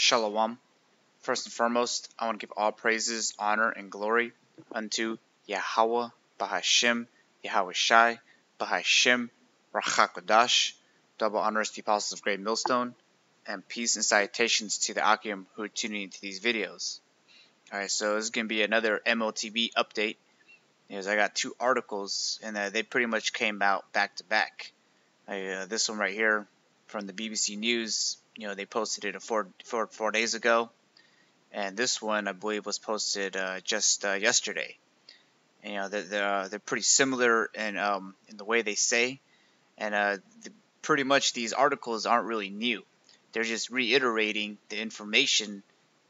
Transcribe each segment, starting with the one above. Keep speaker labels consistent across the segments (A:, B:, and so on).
A: Shalom. First and foremost, I want to give all praises, honor, and glory unto Yahweh, Bahashem, Yahweh Shai, Bahashem, Rachakodash. Double honors to the apostles of Great Millstone, and peace and salutations to the Akim who are tuning into these videos. Alright, so this is going to be another Motb update. Because I got two articles, and they pretty much came out back to back. This one right here from the BBC News, they posted it four days ago. And this one, I believe, was posted just yesterday. And, they're pretty similar in the way they say, and pretty much these articles aren't really new. They're just reiterating the information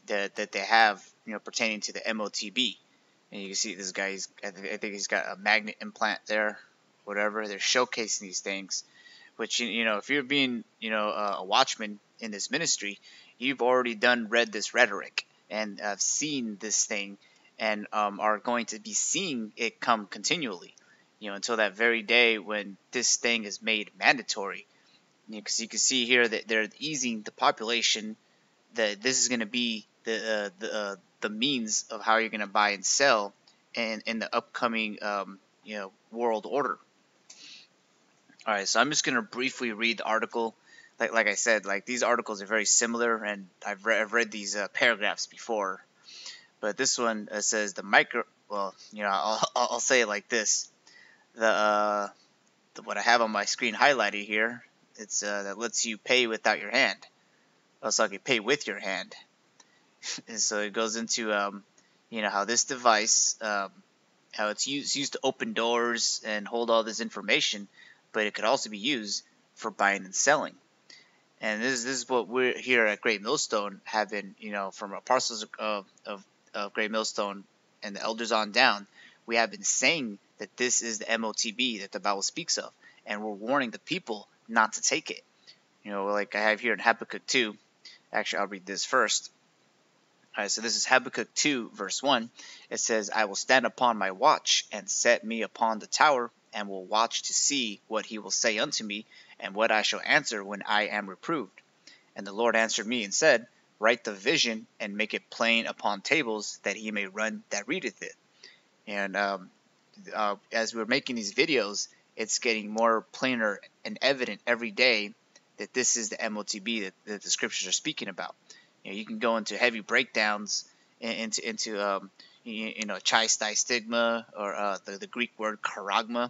A: that they have, pertaining to the Motb. And you can see this guy. I think he's got a magnet implant there, whatever. They're showcasing these things, which if you're being a watchman in this ministry, you've already read this rhetoric and seen this thing, and are going to be seeing it come continually, until that very day when this thing is made mandatory. Because you can see here that they're easing the population, that this is going to be the means of how you're going to buy and sell in the upcoming world order. Alright, so I'm just going to briefly read the article. Like I said, these articles are very similar, and I've read these paragraphs before. But this one says I'll say it like this. What I have on my screen highlighted here, it's that lets you pay without your hand. Also, I can pay with your hand. And so it goes into how this device, how it's used to open doors and hold all this information, but it could also be used for buying and selling. And this is what we're here at Great Millstone have been, from our parcels of Great Millstone and the elders on down, we have been saying that this is the Motb that the Bible speaks of, and we're warning the people not to take it. Like I have here in Habakkuk 2. Actually, I'll read this first. Alright, so this is Habakkuk 2, verse 1. It says, I will stand upon my watch, and set me upon the tower, and will watch to see what he will say unto me, and what I shall answer when I am reproved. And the Lord answered me and said, Write the vision, and make it plain upon tables, that he may run that readeth it. And as we're making these videos, it's getting more plainer and evident every day that this is the Motb that the scriptures are speaking about. You can go into heavy breakdowns into chai stigma, or the Greek word charagma.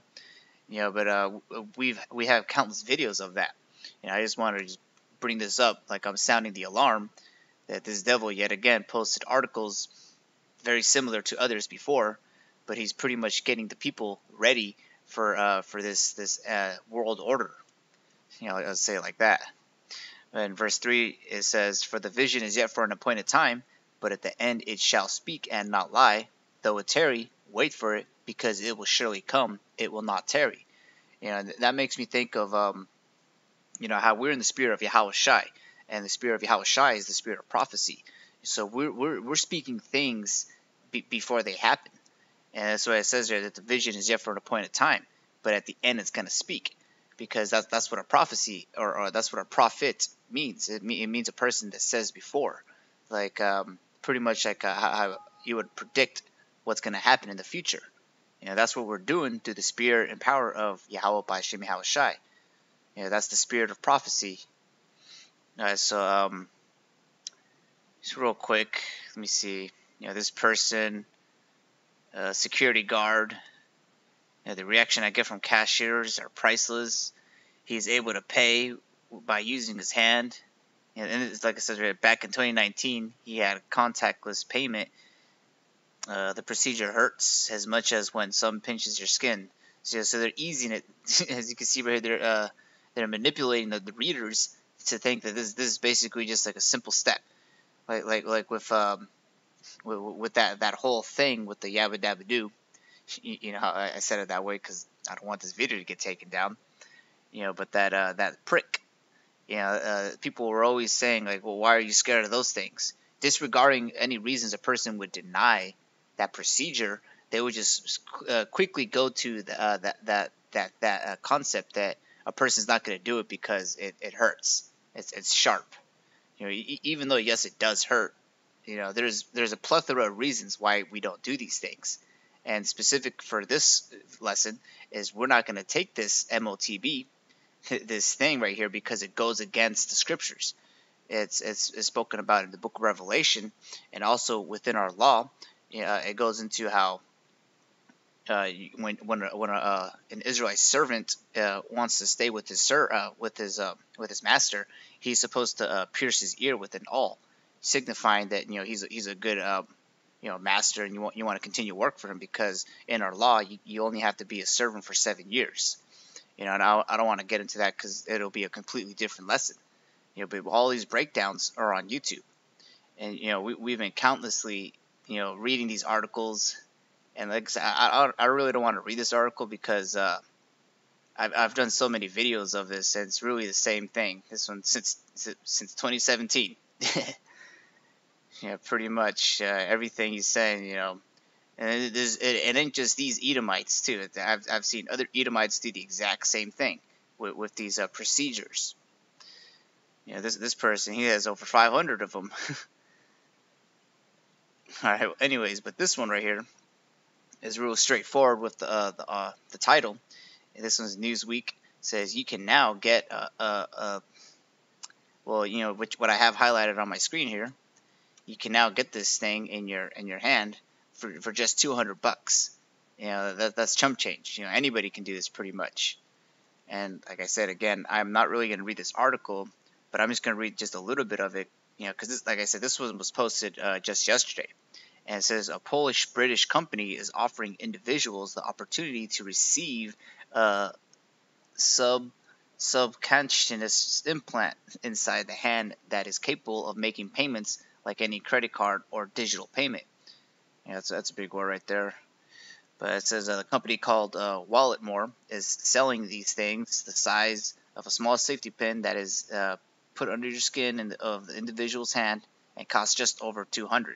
A: But we have countless videos of that. I just wanted to just bring this up, like I'm sounding the alarm that this devil yet again posted articles very similar to others before, but he's pretty much getting the people ready for this world order. I'll say it like that. In verse 3, it says, For the vision is yet for an appointed time, but at the end it shall speak and not lie. Though it tarry, wait for it, because it will surely come, it will not tarry. That makes me think of how we're in the spirit of Yahweh Shai, and the spirit of Yahweh Shai is the spirit of prophecy. So we're speaking things before they happen, and that's why it says there that the vision is yet for an appointed time, but at the end it's going to speak, because that's what a prophecy or that's what a prophet means. It means a person that says before, pretty much like how you would predict what's going to happen in the future. That's what we're doing through the spirit and power of Yahweh Bahashem Yahweh Shai. That's the spirit of prophecy. Alright, so just real quick, let me see. This person, security guard. The reaction I get from cashiers are priceless. He's able to pay by using his hand. And it's like I said, back in 2019, he had contactless payment. The procedure hurts as much as when some pinches your skin. So they're easing it. As you can see right here, they're manipulating the readers to think that this is basically just like a simple step, like with that whole thing with the yabba dabba doo. How I said it that way because I don't want this video to get taken down. But that prick. People were always saying well, why are you scared of those things? Disregarding any reasons a person would deny that procedure, they would just quickly go to that concept that a person's not going to do it because it hurts. It's sharp. Even though yes, it does hurt. There's a plethora of reasons why we don't do these things. And specific for this lesson is we're not going to take this Motb, this thing right here, because it goes against the scriptures. It's spoken about in the book of Revelation, and also within our law. It goes into how when an Israelite servant wants to stay with his master, he's supposed to pierce his ear with an awl, signifying that he's a good master, and you want to continue work for him, because in our law you only have to be a servant for 7 years. And I don't want to get into that because it'll be a completely different lesson. But all these breakdowns are on YouTube, and we've been countlessly reading these articles. And like I really don't want to read this article because I've done so many videos of this, and it's really the same thing. This one since 2017. Pretty much everything he's saying. And it ain't just these Edomites too. I've seen other Edomites do the exact same thing with these procedures. This person, he has over 500 of them. All right. Anyways, but this one right here is real straightforward with the title. And this one's Newsweek. It says you can now get what I have highlighted on my screen here. You can now get this thing in your hand for just $200. That's chump change. Anybody can do this pretty much. And like I said again, I'm not really going to read this article, but I'm just going to read just a little bit of it. Because like I said, this one was posted just yesterday. And it says a Polish-British company is offering individuals the opportunity to receive a subcutaneous implant inside the hand that is capable of making payments like any credit card or digital payment. That's a big word right there. But it says a company called Walletmore is selling these things the size of a small safety pin that is put under your skin of the individual's hand and costs just over $200.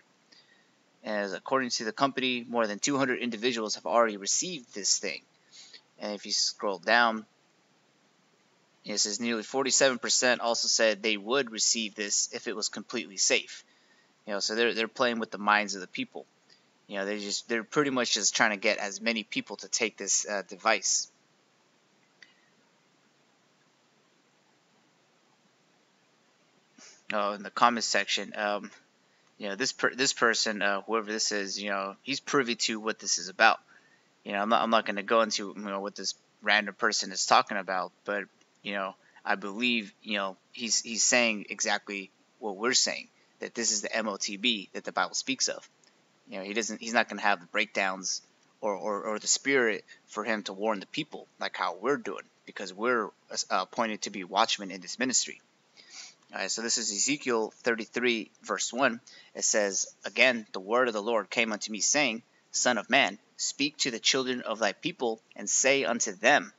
A: As according to the company, more than 200 individuals have already received this thing. And if you scroll down, it says nearly 47% also said they would receive this if it was completely safe. So they're playing with the minds of the people. They're pretty much just trying to get as many people to take this device. In the comments section, this person, whoever this is, he's privy to what this is about. I'm not going to go into what this random person is talking about, but I believe he's saying exactly what we're saying, that this is the Motb that the Bible speaks of. He's not going to have the breakdowns or the spirit for him to warn the people like how we're doing, because we're appointed to be watchmen in this ministry. All right, so this is Ezekiel 33, verse 1. It says, again, the word of the Lord came unto me, saying, Son of man, speak to the children of thy people, and say unto them,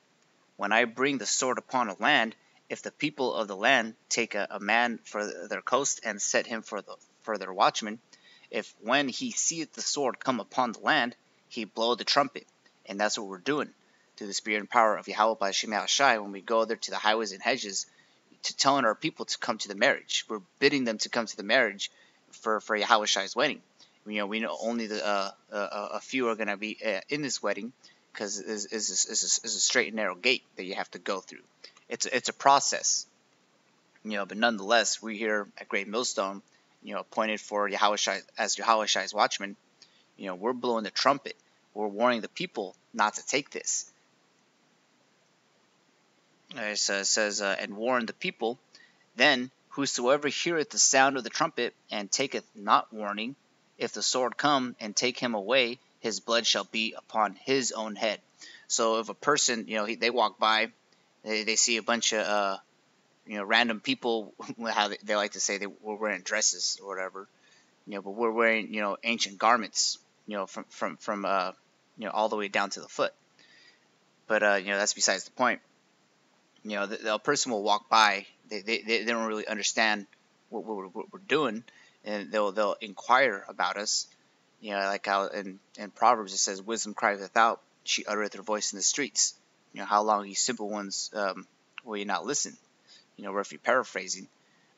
A: when I bring the sword upon a land, if the people of the land take a man for their coast and set him for their watchman, if when he seeth the sword come upon the land, he blow the trumpet. And that's what we're doing through the spirit and power of Yahweh by Shem Yahushai when we go there to the highways and hedges, to telling our people to come to the marriage. We're bidding them to come to the marriage for Yahushai's wedding. We know only a few are going to be in this wedding, because it's a straight and narrow gate that you have to go through. It's a process, but nonetheless, we here at Great Millstone, appointed for Yahushai as Yahushai's watchmen, we're blowing the trumpet. We're warning the people not to take this. So it says, and warn the people, then whosoever heareth the sound of the trumpet and taketh not warning, if the sword come and take him away, his blood shall be upon his own head. So if a person, they walk by, they see a bunch of, random people, how they like to say they were wearing dresses or whatever, but we're wearing, ancient garments, from all the way down to the foot. But, that's besides the point. The person will walk by, they don't really understand what we're doing, and they'll inquire about us. Like how in Proverbs it says, wisdom crieth without, she uttereth her voice in the streets. How long, ye simple ones, will ye not listen? Roughly paraphrasing.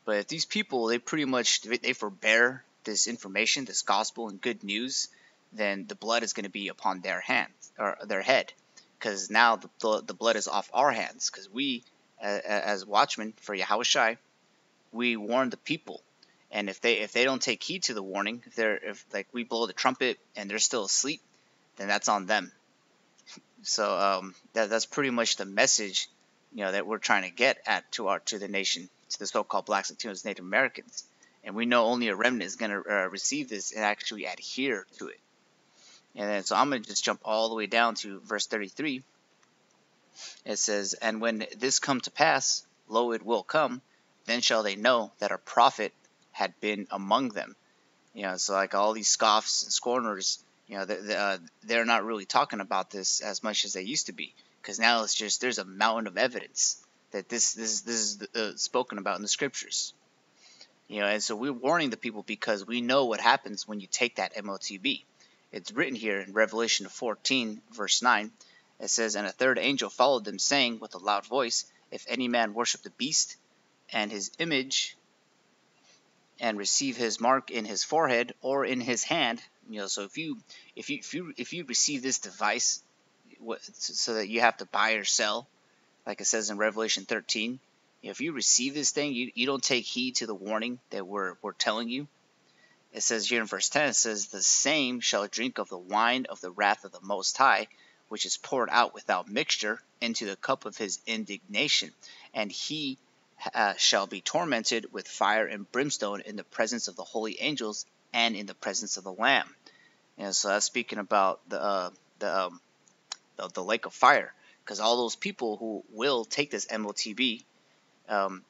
A: But if these people, they pretty much, they forbear this information, this gospel and good news, then the blood is going to be upon their hands, or their head, because now the blood is off our hands, because we, as watchmen for Yahushua, we warn the people. And if they don't take heed to the warning, if like we blow the trumpet and they're still asleep, then that's on them. So that's pretty much the message, that we're trying to get at to the nation, to the so-called blacks, Latinos, Native Americans. And we know only a remnant is going to receive this and actually adhere to it. And then, so I'm going to just jump all the way down to verse 33. It says, "And when this come to pass, lo, it will come, then shall they know that a prophet had been among them." So like all these scoffs and scorners, they're not really talking about this as much as they used to be, because now it's just, there's a mountain of evidence that this is spoken about in the scriptures. And so we're warning the people because we know what happens when you take that Motb. It's written here in Revelation 14, verse 9. It says, "And a third angel followed them, saying with a loud voice, If any man worship the beast and his image, and receive his mark in his forehead or in his hand," so if you receive this device, so that you have to buy or sell, like it says in Revelation 13, if you receive this thing, you don't take heed to the warning that we're telling you. It says here in verse 10, it says, "The same shall drink of the wine of the wrath of the Most High, which is poured out without mixture into the cup of his indignation, and he shall be tormented with fire and brimstone in the presence of the holy angels and in the presence of the Lamb." So that's speaking about the lake of fire, because all those people who will take this Motb,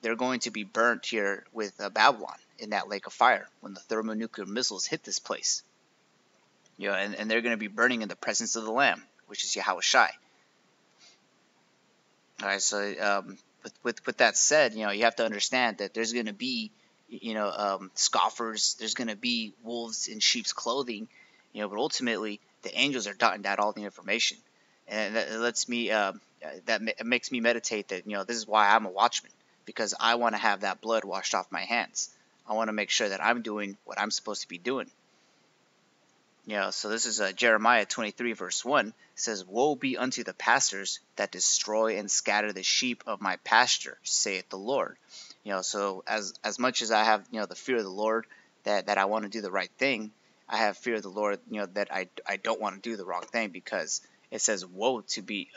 A: they're going to be burnt here with Babylon in that lake of fire when the thermonuclear missiles hit this place. And they're going to be burning in the presence of the Lamb, which is Yahushua. All right, so with that said, you have to understand that there's going to be, scoffers. There's going to be wolves in sheep's clothing, but ultimately the angels are dotting out all the information, and that makes me meditate that this is why I'm a watchman, because I want to have that blood washed off my hands. I want to make sure that I'm doing what I'm supposed to be doing. So this is Jeremiah 23, verse 1. It says, "Woe be unto the pastors that destroy and scatter the sheep of my pasture, saith the Lord." So as much as I have, the fear of the Lord, that I want to do the right thing, I have fear of the Lord, that I don't want to do the wrong thing, because it says, "Woe be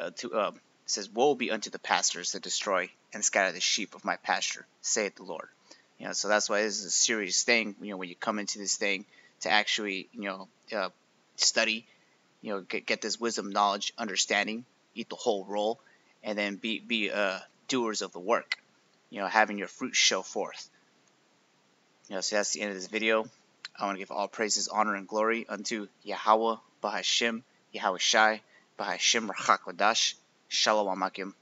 A: unto the pastors that destroy and scatter the sheep of my pasture, saith the Lord." So that's why this is a serious thing. When you come into this thing to actually, study, get this wisdom, knowledge, understanding, eat the whole roll, and then be doers of the work. Having your fruit show forth. So that's the end of this video. I want to give all praises, honor, and glory unto Yahweh, Bahashem, Yahushai, Bahashem, Rachak Wadash, Shalom Amakim.